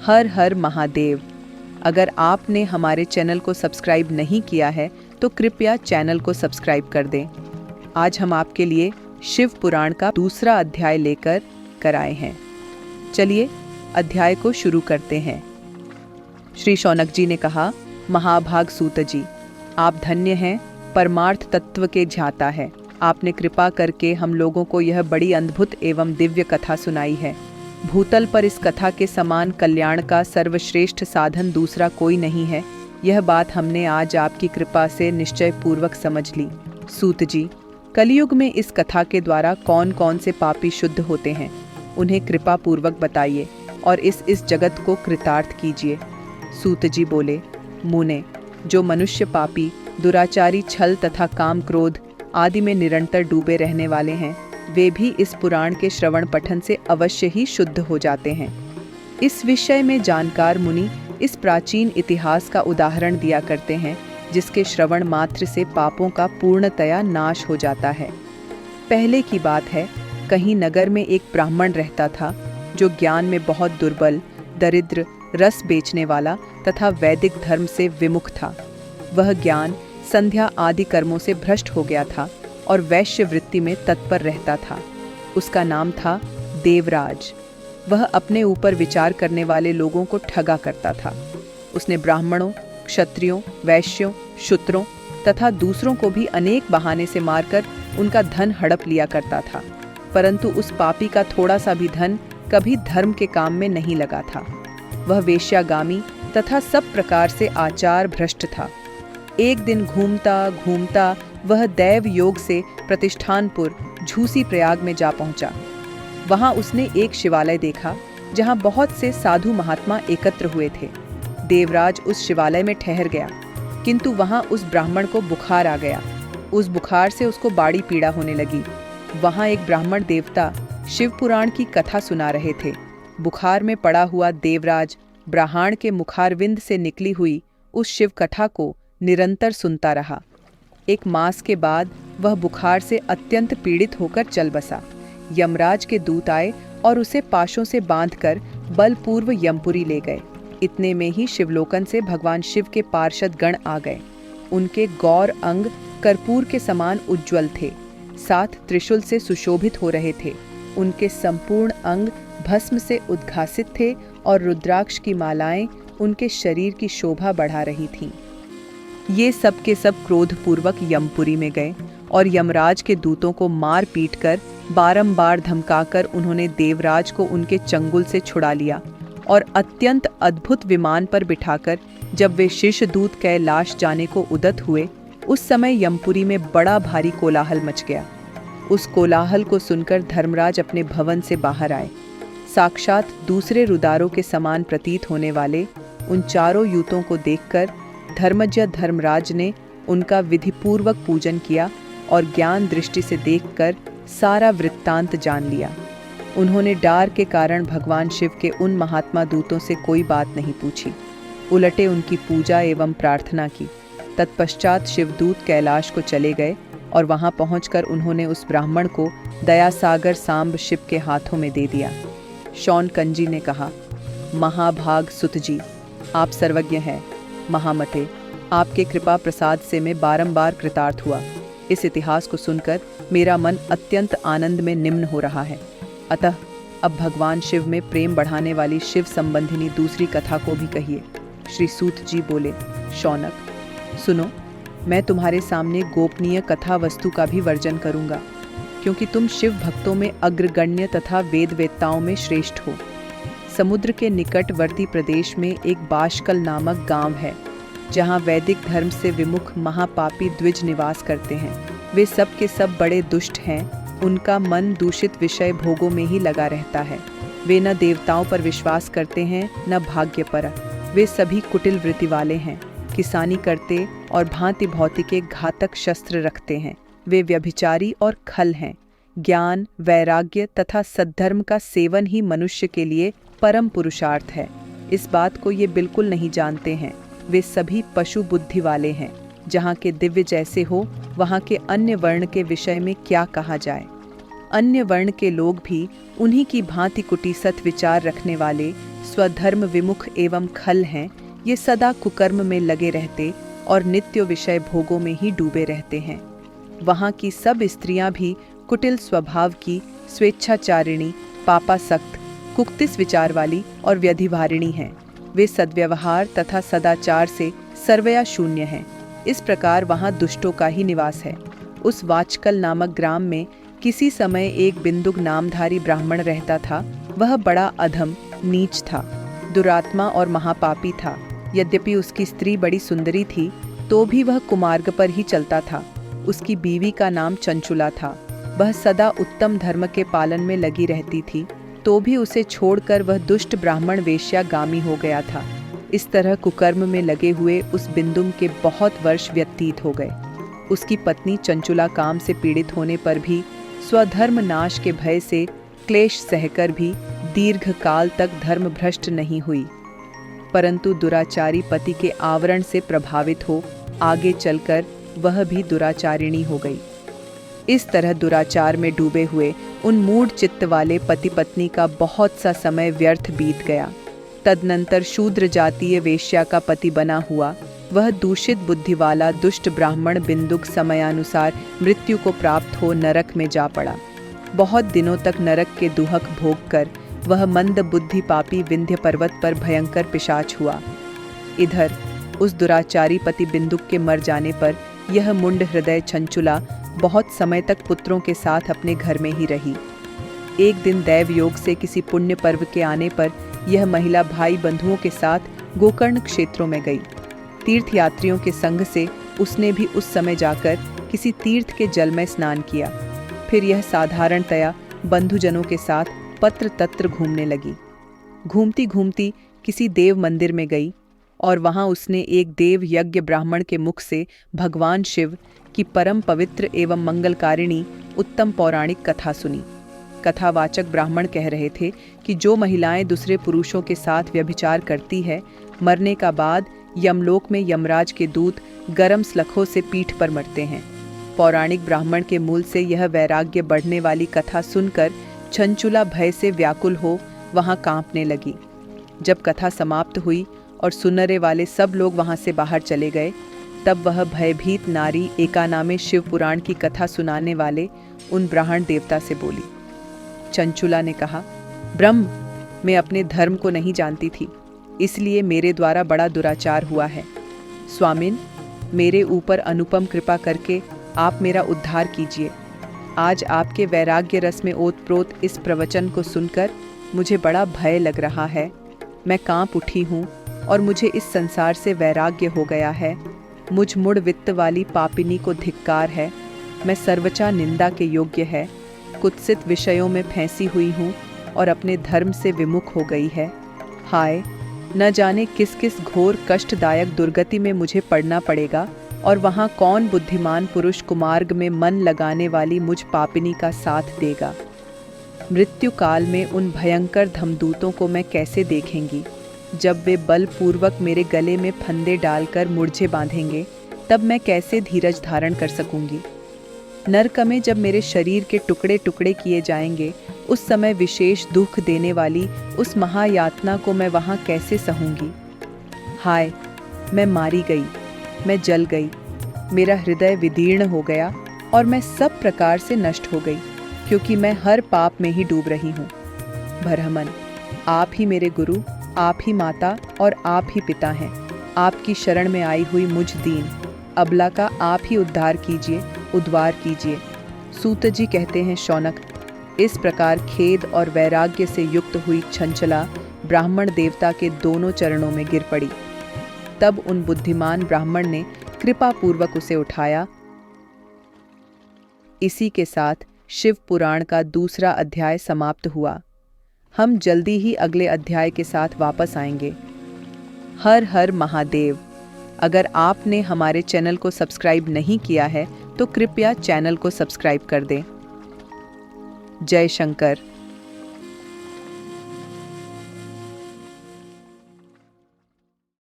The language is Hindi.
हर हर महादेव। अगर आपने हमारे चैनल को सब्सक्राइब नहीं किया है तो कृपया चैनल को सब्सक्राइब कर दें। आज हम आपके लिए शिव पुराण का दूसरा अध्याय लेकर आए हैं। चलिए अध्याय को शुरू करते हैं। श्री शौनक जी ने कहा, महाभाग सूत जी, आप धन्य हैं, परमार्थ तत्व के ज्ञाता है। आपने कृपा करके हम लोगों को यह बड़ी अद्भुत एवं दिव्य कथा सुनाई है। भूतल पर इस कथा के समान कल्याण का सर्वश्रेष्ठ साधन दूसरा कोई नहीं है। यह बात हमने आज आपकी कृपा से निश्चय पूर्वक समझ ली। सूत जी, कलयुग में इस कथा के द्वारा कौन कौन से पापी शुद्ध होते हैं, उन्हें कृपा पूर्वक बताइए और इस जगत को कृतार्थ कीजिए। सूत जी बोले, मुने, जो मनुष्य पापी, दुराचारी, छल तथा काम क्रोध आदि में निरंतर डूबे रहने वाले हैं, वे भी इस पुराण के श्रवण पठन से अवश्य ही शुद्ध हो जाते हैं। इस विषय में जानकार मुनि इस प्राचीन इतिहास का उदाहरण दिया करते हैं, जिसके श्रवण मात्र से पापों का पूर्णतया नाश हो जाता है। पहले की बात है, कहीं नगर में एक ब्राह्मण रहता था, जो ज्ञान में बहुत दुर्बल, दरिद्र, रस बेचने वाला तथा वैदिक धर्म से विमुख था। वह ज्ञान, संध्या आदि कर्मों से भ्रष्ट हो गया था और वैश्य वृत्ति में तत्पर रहता था। उसका नाम था देवराज। वह अपने ऊपर विचार करने वाले लोगों को ठगा करता था। उसने ब्राह्मणों, क्षत्रियों, वैश्यों, शूद्रों तथा दूसरों को भी अनेक बहाने से मारकर उनका धन हड़प लिया करता था, परंतु उस पापी का थोड़ा सा भी धन कभी धर्म के काम में नहीं लगा था। वह वेश्यागामी तथा सब प्रकार से आचार भ्रष्ट था। एक दिन घूमता घूमता वह दैव योग से प्रतिष्ठानपुर झूसी प्रयाग में जा पहुंचा। वहां उसने एक शिवालय देखा, जहां बहुत से साधु महात्मा एकत्र हुए थे। देवराज उस शिवालय में ठहर गया, किंतु वहां उस ब्राह्मण को बुखार आ गया। उस बुखार से उसको बाड़ी पीड़ा होने लगी। वहां एक ब्राह्मण देवता शिव पुराण की कथा सुना रहे थे। बुखार में पड़ा हुआ देवराज ब्राह्मण के मुखारविंद से निकली हुई उस शिव कथा को निरंतर सुनता रहा। एक मास के बाद वह बुखार से अत्यंत पीड़ित होकर चल बसा। यमराज के दूत आए और उसे पाशों से बांधकर बलपूर्व यमपुरी ले गए। इतने में ही शिवलोकन से भगवान शिव के पार्षद गण आ गए। उनके गौर अंग कर्पूर के समान उज्ज्वल थे, साथ त्रिशूल से सुशोभित हो रहे थे। उनके संपूर्ण अंग भस्म से उद्घासित थे और रुद्राक्ष की मालाएं उनके शरीर की शोभा बढ़ा रही थीं। ये सब के सब क्रोधपूर्वक यमपुरी में गए और यमराज के दूतों को मार पीट कर बारंबार धमकाकर उन्होंने देवराज को उनके चंगुल से छुड़ा लिया और अत्यंत अद्भुत विमान पर बिठाकर जब वे शीर्षदूत कैलाश जाने को उद्यत हुए, उस समय यमपुरी में बड़ा भारी कोलाहल मच गया। उस कोलाहल को सुनकर धर्मराज अपने भवन से बाहर आए। साक्षात दूसरे रुदारों के समान प्रतीत होने वाले उन चारों यूतों को देखकर धर्मज्ञ धर्मराज ने उनका विधिपूर्वक पूजन किया और ज्ञान दृष्टि से देखकर सारा वृत्तांत जान लिया। उन्होंने डर के कारण भगवान शिव के उन महात्मा दूतों से कोई बात नहीं पूछी, उलटे उनकी पूजा एवं प्रार्थना की। तत्पश्चात शिवदूत कैलाश को चले गए और वहां पहुंचकर उन्होंने उस ब्राह्मण को दयासागर सांब शिव के हाथों में दे दिया। शौनकंजी ने कहा, महाभाग सुत जी, आप सर्वज्ञ हैं। महामते, आपके कृपा प्रसाद से मैं बारंबार कृतार्थ हुआ। इस इतिहास को सुनकर मेरा मन अत्यंत आनंद में निम्न हो रहा है। अतः अब भगवान शिव में प्रेम बढ़ाने वाली शिव संबंधिनी दूसरी कथा को भी कहिए। श्री सूत जी बोले, शौनक, सुनो, मैं तुम्हारे सामने गोपनीय कथा वस्तु का भी वर्जन करूंगा, क्योंकि तुम शिव भक्तों में अग्रगण्य तथा वेदवेत्ताओं में श्रेष्ठ हो। समुद्र के निकटवर्ती प्रदेश में एक बाशकल नामक गांव है, जहां वैदिक धर्म से विमुख महापापी द्विज निवास करते हैं। वे सब के सब बड़े दुष्ट हैं। उनका मन दूषित विषय भोगों में ही लगा रहता है। वे न देवताओं पर विश्वास करते हैं, न भाग्य पर। वे सभी कुटिल वृत्ति वाले हैं, किसानी करते और भांति भौति के घातक शस्त्र रखते हैं। वे व्यभिचारी और खल हैं। ज्ञान, वैराग्य तथा सद्धर्म का सेवन ही मनुष्य के लिए परम पुरुषार्थ है। इस बात को ये बिल्कुल नहीं जानते हैं। वे सभी पशु बुद्धि वाले हैं। जहाँ के दिव्य जैसे हो, वहाँ के अन्य वर्ण के विषय में क्या कहा जाए। अन्य वर्ण के लोग भी उन्हीं की भांति कुटिसत विचार रखने वाले, स्वधर्म विमुख एवं खल हैं, ये सदा कुकर्म में लगे रहते और नित्य विषय भोगों में ही डूबे रहते हैं। वहाँ की सब स्त्रियां भी कुटिल स्वभाव की, स्वेच्छाचारिणी, पापासक्त, कुक्तिस विचार वाली और व्यधिवारिणी हैं। वे सद्व्यवहार तथा सदाचार से सर्वया शून्य हैं। इस प्रकार वहाँ दुष्टों का ही निवास है। उस वाचकल नामक ग्राम में किसी समय एक बिंदुक नामधारी ब्राह्मण रहता था। वह बड़ा अधम, नीच था, दुरात्मा और महापापी था। यद्यपि उसकी स्त्री बड़ी सुंदरी थी, तो भी वह कुमार्ग पर ही चलता था। उसकी बीवी का नाम चंचुला था। वह सदा उत्तम धर्म के पालन में लगी रहती थी, तो भी उसे छोड़कर वह दुष्ट ब्राह्मण वेश्यागामी हो गया था। इस तरह कुकर्म में लगे हुए उस बिंदुम के बहुत वर्ष व्यतीत हो गए। उसकी पत्नी चंचुला काम से पीड़ित होने पर भी स्वधर्म नाश के भय से क्लेश सहकर भी दीर्घ काल तक धर्म भ्रष्ट नहीं हुई, परंतु दुराचारी पति के आवरण से प्रभावित हो आगे चलकर वह भी दुराचारिणी हो गई। इस तरह दुराचार में डूबे हुए उन मूढ़ चित्त वाले पति पत्नी का बहुत सा समय व्यर्थ बीत गया। तदनंतर शूद्र जातीय वेश्या का पति बना हुआ वह दूषित बुद्धि वाला दुष्ट ब्राह्मण बिंदुक समयानुसार मृत्यु को प्राप्त हो नरक में जा पड़ा। बहुत दिनों तक नरक के दुहक भोग कर वह मंद बुद्धि पापी विंध्य पर्वत पर भयंकर पिशाच हुआ। इधर उस दुराचारी पति बिंदुक के मर जाने पर यह मुंड हृदय चंचुला बहुत समय तक पुत्रों के साथ अपने घर में ही रही। एक दिन दैव योग से किसी पुण्य पर्व के आने पर यह महिला भाई बंधुओं के साथ गोकर्ण क्षेत्रों में गई। तीर्थयात्रियों के संग से उसने भी उस समय जाकर किसी तीर्थ के जल में स्नान किया। फिर यह साधारणतया बंधुजनों के साथ पत्र तत्र घूमने लगी। घूमती घूमती किसी देव मंदिर में गई और वहां उसने एक देव यज्ञ ब्राह्मण के मुख से भगवान शिव की परम पवित्र एवं मंगलकारिणी उत्तम पौराणिक कथा सुनी। कथावाचक ब्राह्मण कह रहे थे कि जो महिलाएं दूसरे पुरुषों के साथ व्यभिचार करती है, मरने का बाद यमलोक में यमराज के दूत गरम स्लखों से पीठ पर मरते हैं। पौराणिक ब्राह्मण के मूल से यह वैराग्य बढ़ने वाली कथा सुनकर चंचुला भय से व्याकुल हो वहां कांपने लगी। जब कथा समाप्त हुई और सुनने वाले सब लोग वहां से बाहर चले गए, तब वह भयभीत नारी एकानामे शिव पुराण की कथा सुनाने वाले उन ब्राह्मण देवता से बोली। चंचुला ने कहा, ब्रह्म, मैं अपने धर्म को नहीं जानती थी, इसलिए मेरे द्वारा बड़ा दुराचार हुआ है। स्वामिन, मेरे ऊपर अनुपम कृपा करके आप मेरा उद्धार कीजिए। आज आपके वैराग्य रस में ओतप्रोत इस प्रवचन को सुनकर मुझे बड़ा भय लग रहा है। मैं कांप उठी हूँ और मुझे इस संसार से वैराग्य हो गया है। मुझ मुड़ वित्त वाली पापिनी को धिक्कार है। मैं सर्वचा निंदा के योग्य है। कुत्सित विषयों में फंसी हुई हूँ और अपने धर्म से विमुख हो गई है। हाय, न जाने किस किस घोर कष्टदायक दुर्गति में मुझे पड़ना पड़ेगा और वहाँ कौन बुद्धिमान पुरुष कुमार्ग में मन लगाने वाली मुझ पापिनी का साथ देगा। मृत्यु काल में उन भयंकर धमदूतों को मैं कैसे देखेंगी। जब वे बलपूर्वक मेरे गले में फंदे डालकर मुर्झे बांधेंगे, तब मैं कैसे धीरज धारण कर सकूंगी। नरक में जब मेरे शरीर के टुकड़े टुकड़े किए जाएंगे, उस समय विशेष दुख देने वाली उस महायातना को मैं वहां कैसे सहूंगी। हाय, मैं मारी गई, मैं जल गई, मेरा हृदय विदीर्ण हो गया और मैं सब प्रकार से नष्ट हो गई, क्योंकि मैं हर पाप में ही डूब रही हूँ। ब्रह्मन, आप ही मेरे गुरु, आप ही माता और आप ही पिता हैं। आपकी शरण में आई हुई मुझ दीन अबला का आप ही उद्धार कीजिए, उद्धार कीजिए। सूत जी कहते हैं, शौनक, इस प्रकार खेद और वैराग्य से युक्त हुई चंचला ब्राह्मण देवता के दोनों चरणों में गिर पड़ी। तब उन बुद्धिमान ब्राह्मण ने कृपा पूर्वक उसे उठाया। इसी के साथ शिव पुराण का दूसरा अध्याय समाप्त हुआ। हम जल्दी ही अगले अध्याय के साथ वापस आएंगे। हर हर महादेव। अगर आपने हमारे चैनल को सब्सक्राइब नहीं किया है तो कृपया चैनल को सब्सक्राइब कर दें। जय शंकर।